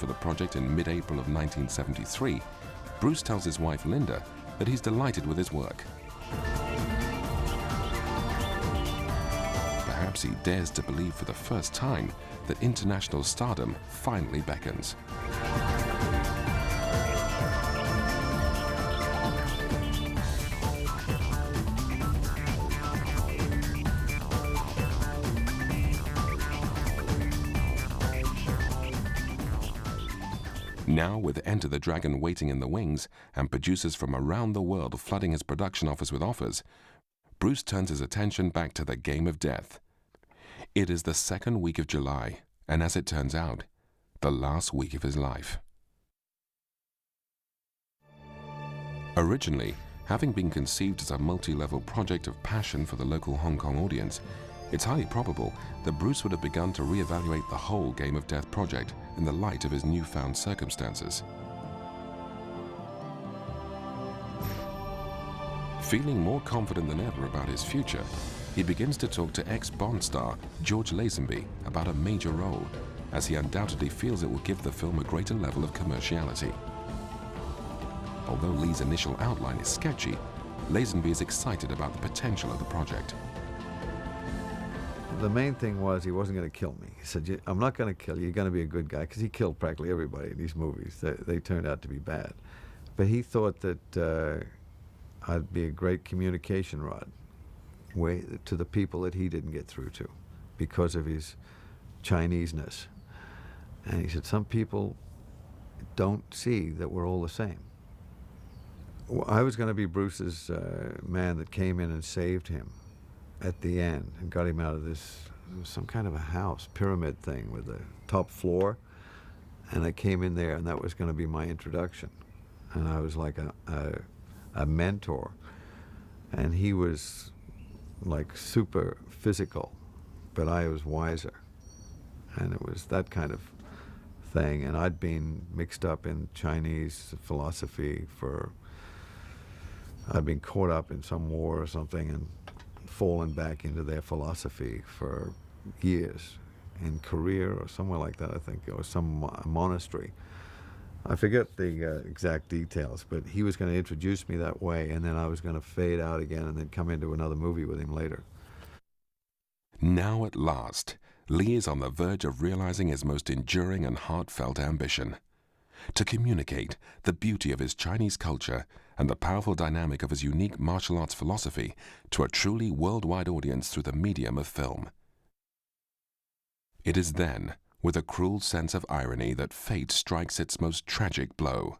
for the project in mid-April of 1973, Bruce tells his wife Linda that he's delighted with his work. Perhaps he dares to believe for the first time that international stardom finally beckons. Now, with Enter the Dragon waiting in the wings and producers from around the world flooding his production office with offers, Bruce turns his attention back to the Game of Death. It is the second week of July, and as it turns out, the last week of his life. Originally, having been conceived as a multi-level project of passion for the local Hong Kong audience, it's highly probable that Bruce would have begun to re-evaluate the whole Game of Death project in the light of his newfound circumstances. Feeling more confident than ever about his future, he begins to talk to ex-Bond star George Lazenby about a major role, as he undoubtedly feels it will give the film a greater level of commerciality. Although Lee's initial outline is sketchy, Lazenby is excited about the potential of the project. The main thing was he wasn't going to kill me. He said, I'm not going to kill you, you're going to be a good guy, because he killed practically everybody in these movies. They turned out to be bad. But he thought that I'd be a great communication rod to the people that he didn't get through to because of his Chineseness. And he said, some people don't see that we're all the same. I was going to be Bruce's man that came in and saved him at the end and got him out of this, it was some kind of a house, pyramid thing with a top floor. And I came in there and that was going to be my introduction. And I was like a mentor. And he was like super physical, but I was wiser. And it was that kind of thing. And I'd been mixed up in Chinese philosophy I'd been caught up in some war or something and fallen back into their philosophy for years in Korea or somewhere like that, I think, or some monastery. I forget the exact details, but he was going to introduce me that way, and then I was going to fade out again and then come into another movie with him later. Now at last, Lee is on the verge of realizing his most enduring and heartfelt ambition: to communicate the beauty of his Chinese culture and the powerful dynamic of his unique martial arts philosophy to a truly worldwide audience through the medium of film. It is then, with a cruel sense of irony, that fate strikes its most tragic blow.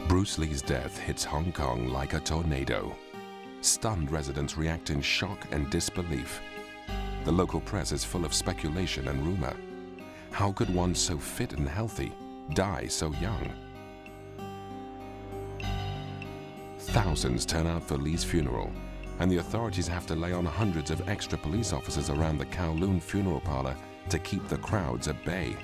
Bruce Lee's death hits Hong Kong like a tornado. Stunned residents react in shock and disbelief. The local press is full of speculation and rumor. How could one so fit and healthy die so young? Thousands turn out for Lee's funeral, and the authorities have to lay on hundreds of extra police officers around the Kowloon funeral parlor to keep the crowds at bay.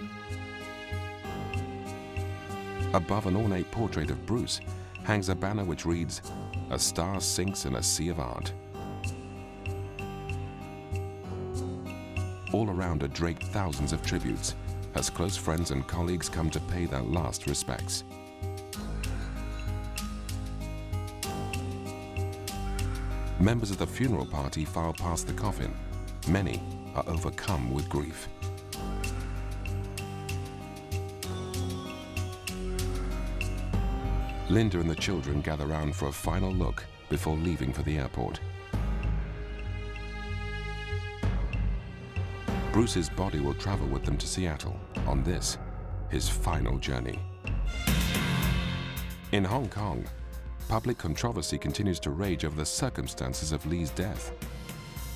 Above an ornate portrait of Bruce hangs a banner which reads, "A star sinks in a sea of art." All around are draped thousands of tributes, as close friends and colleagues come to pay their last respects. Members of the funeral party file past the coffin. Many are overcome with grief. Linda and the children gather round for a final look before leaving for the airport. Bruce's body will travel with them to Seattle on this, his final journey. In Hong Kong, public controversy continues to rage over the circumstances of Lee's death.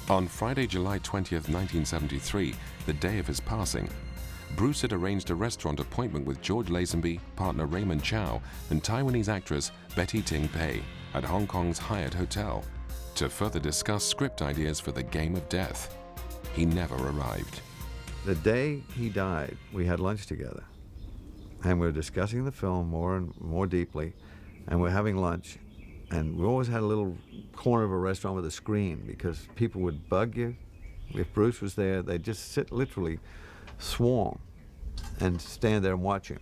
On Friday, July 20th, 1973, the day of his passing, Bruce had arranged a restaurant appointment with George Lazenby, partner Raymond Chow, and Taiwanese actress Betty Ting Pei at Hong Kong's Hyatt Hotel to further discuss script ideas for the Game of Death. He never arrived. The day he died, we had lunch together, and we were discussing the film more and more deeply, and we're having lunch, And we always had a little corner of a restaurant with a screen because people would bug you. If Bruce was there, they'd just sit, literally swarm and stand there and watch him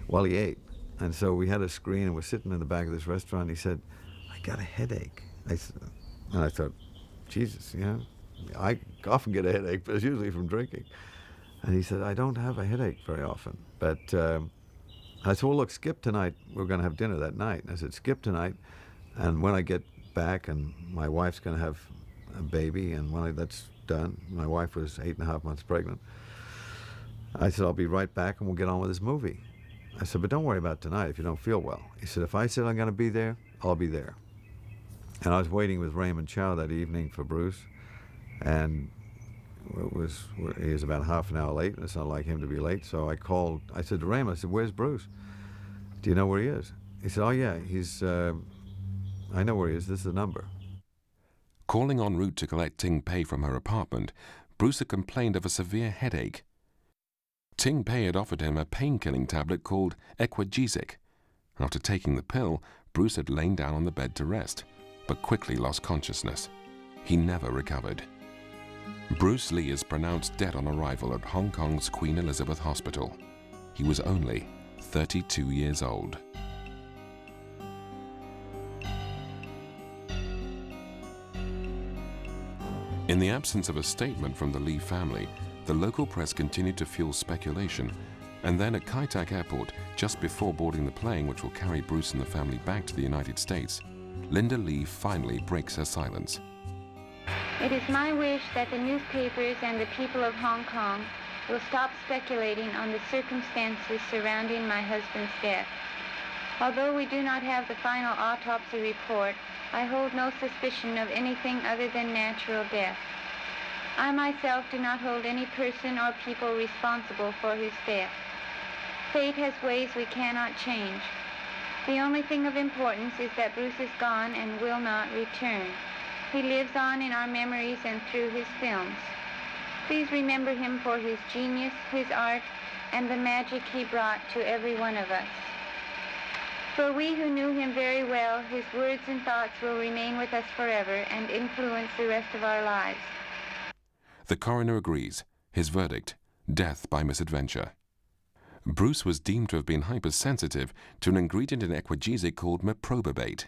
while he ate. And so we had a screen, and we're sitting in the back of this restaurant. He said, "I got a headache." And I thought, Jesus, you know, I often get a headache, but it's usually from drinking. And he said, "I don't have a headache very often." But I said, "Well, look, skip tonight. We're going to have dinner that night." And I said, "Skip tonight. And when I get back, and my wife's going to have a baby, and when that's done," my wife was 8.5 months pregnant, I said, "I'll be right back and we'll get on with this movie." I said, "But don't worry about tonight if you don't feel well." He said, "If I said I'm going to be there, I'll be there." And I was waiting with Raymond Chow that evening for Bruce, and he was about half an hour late, and it's not like him to be late. So I called. I said to Raymond, I said, "Where's Bruce? Do you know where he is?" He said, "Oh yeah, I know where he is. This is the number." Calling en route to collect Ting Pei from her apartment, Bruce had complained of a severe headache. Ting Pei had offered him a pain-killing tablet called Equagesic. After taking the pill, Bruce had lain down on the bed to rest, but quickly lost consciousness. He never recovered. Bruce Lee is pronounced dead on arrival at Hong Kong's Queen Elizabeth Hospital. He was only 32 years old. In the absence of a statement from the Lee family, the local press continued to fuel speculation, and then at Kai Tak Airport, just before boarding the plane which will carry Bruce and the family back to the United States, Linda Lee finally breaks her silence. It is my wish that the newspapers and the people of Hong Kong will stop speculating on the circumstances surrounding my husband's death. Although we do not have the final autopsy report, I hold no suspicion of anything other than natural death. I myself do not hold any person or people responsible for his death. Fate has ways we cannot change. The only thing of importance is that Bruce is gone and will not return. He lives on in our memories and through his films. Please remember him for his genius, his art, and the magic he brought to every one of us. For we who knew him very well, his words and thoughts will remain with us forever and influence the rest of our lives. The coroner agrees. His verdict, death by misadventure. Bruce was deemed to have been hypersensitive to an ingredient in Equagesic called meprobabate.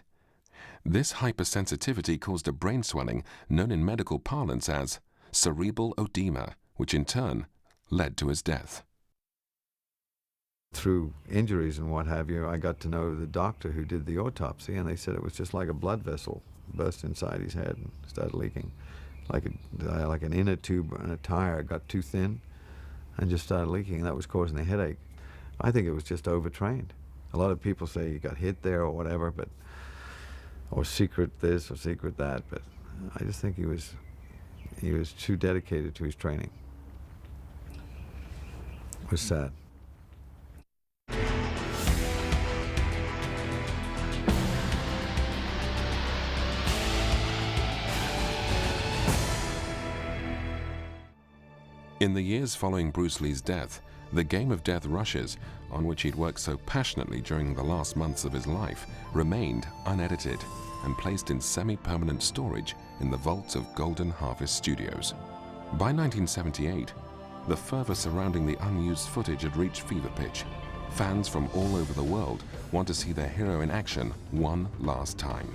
This hypersensitivity caused a brain swelling known in medical parlance as cerebral edema, which in turn led to his death. Through injuries and what have you, I got to know the doctor who did the autopsy, and they said it was just like a blood vessel burst inside his head and started leaking. Like an inner tube in a tire got too thin and just started leaking, and that was causing a headache. I think it was just overtrained. A lot of people say he got hit there or whatever, or secret this or secret that, but I just think he was too dedicated to his training. It was sad. In the years following Bruce Lee's death, the game of death rushes, on which he'd worked so passionately during the last months of his life, remained unedited and placed in semi-permanent storage in the vaults of Golden Harvest Studios. By 1978, the fervor surrounding the unused footage had reached fever pitch. Fans from all over the world want to see their hero in action one last time.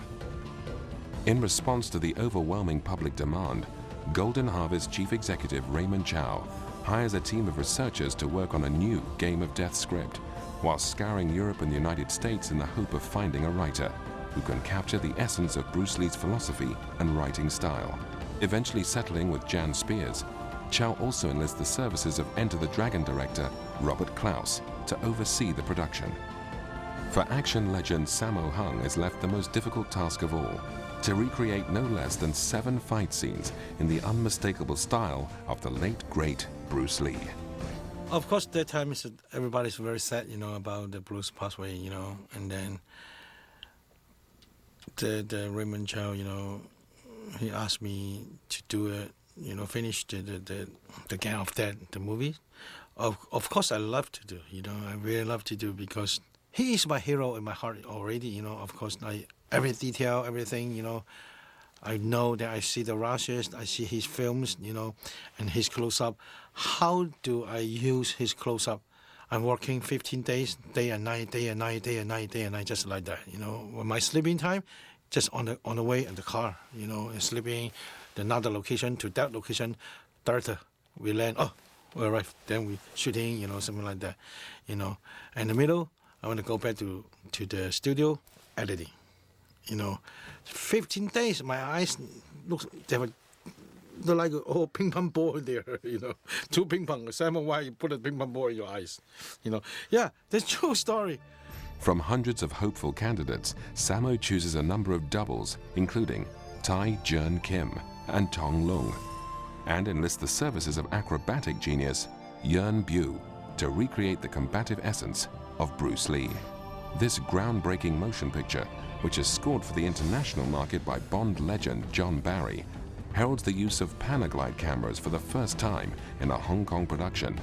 In response to the overwhelming public demand, Golden Harvest Chief Executive Raymond Chow hires a team of researchers to work on a new Game of Death script, while scouring Europe and the United States in the hope of finding a writer who can capture the essence of Bruce Lee's philosophy and writing style. Eventually settling with Jan Spears, Chow also enlists the services of Enter the Dragon director Robert Klaus to oversee the production. For action legend Sammo Hung is left the most difficult task of all, to recreate no less than 7 fight scenes in the unmistakable style of the late, great Bruce Lee. Of course, that time everybody's very sad, about the Bruce passed away, and then the Raymond Chow, he asked me to do it, finish the Game of Death, the movie. Of course, I love to do, I really love to do, because he is my hero in my heart already, of course, every detail, everything, I know that I see the rushes, I see his films, and his close-up. How do I use his close-up? I'm working 15 days, day and night, day and night, day and night, day and night, just like that. When my sleeping time, just on the way in the car, and sleeping, another location to that location, Delta, we land. Oh, we arrive. Then we shooting, something like that, In the middle, I want to go back to the studio, editing. 15 days, my eyes look like a whole ping pong ball there, two ping pong. Simon, why you put a ping pong ball in your eyes? Yeah, that's true story. From hundreds of hopeful candidates, Sammo chooses a number of doubles, including Tai Jern Kim and Tong Lung, and enlists the services of acrobatic genius Yuen Biu to recreate the combative essence of Bruce Lee. This groundbreaking motion picture, which is scored for the international market by Bond legend John Barry, heralds the use of Panaglide cameras for the first time in a Hong Kong production,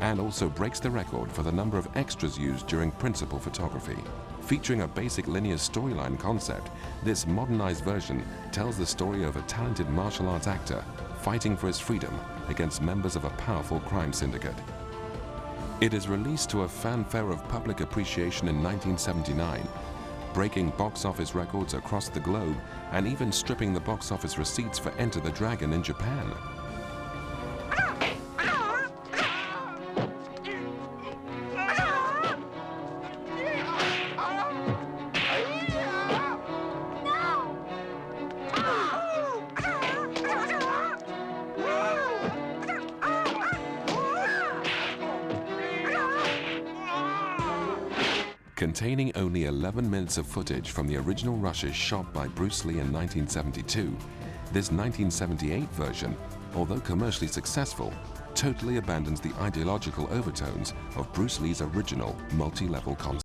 and also breaks the record for the number of extras used during principal photography. Featuring a basic linear storyline concept, this modernized version tells the story of a talented martial arts actor fighting for his freedom against members of a powerful crime syndicate. It is released to a fanfare of public appreciation in 1979, breaking box office records across the globe and even stripping the box office receipts for Enter the Dragon in Japan. Containing only 11 minutes of footage from the original rushes shot by Bruce Lee in 1972, this 1978 version, although commercially successful, totally abandons the ideological overtones of Bruce Lee's original multi-level concept.